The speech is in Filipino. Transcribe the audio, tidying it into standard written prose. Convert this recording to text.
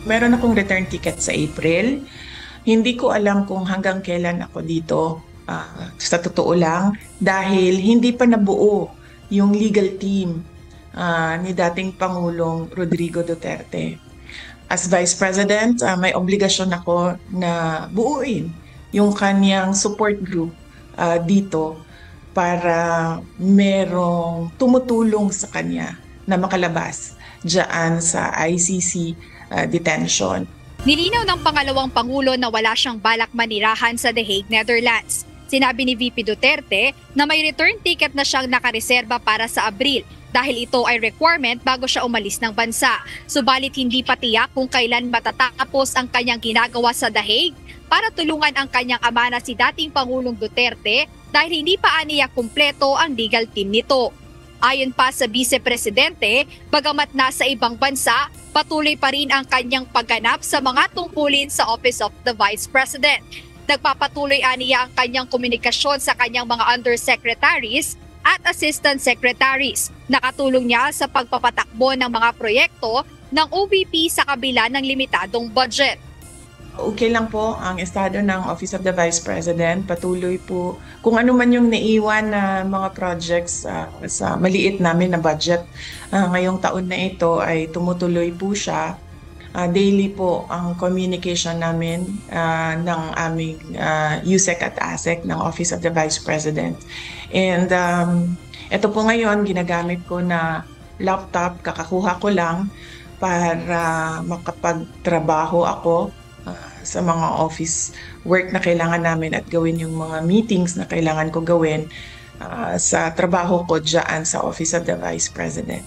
Meron akong return ticket sa April. Hindi ko alam kung hanggang kailan ako dito. Sa totoo lang, dahil hindi pa nabuo yung legal team ni dating Pangulong Rodrigo Duterte. As Vice President, may obligasyon ako na buuin yung kanyang support group dito para merong tumutulong sa kanya na makalabas dyan sa ICC detention. Nilinaw ng pangalawang Pangulo na wala siyang balak manirahan sa The Hague, Netherlands. Sinabi ni VP Duterte na may return ticket na siyang nakareserba para sa Abril dahil ito ay requirement bago siya umalis ng bansa. Subalit hindi pa tiyak kung kailan matatapos ang kanyang ginagawa sa The Hague para tulungan ang kanyang ama na si dating Pangulong Duterte dahil hindi pa aniya kumpleto ang legal team nito. Ayon pa sa Vice Presidente, bagamat nasa ibang bansa, patuloy pa rin ang kanyang pagganap sa mga tungkulin sa Office of the Vice President. Nagpapatuloy aniya ang kanyang komunikasyon sa kanyang mga undersecretaries at assistant secretaries. Nakatulong niya sa pagpapatakbo ng mga proyekto ng OVP sa kabila ng limitadong budget. Okay lang po ang estado ng Office of the Vice President. Patuloy po kung ano man yung naiwan na mga projects sa maliit namin na budget. Ngayong taon na ito ay tumutuloy po siya. Daily po ang communication namin ng aming USEC at ASEC ng Office of the Vice President. And ito po ngayon, ginagamit ko na laptop, kakakuha ko lang para makapagtrabaho ako sa mga office work na kailangan namin at gawin yung mga meetings na kailangan ko gawin sa trabaho ko dyan sa Office of the Vice President.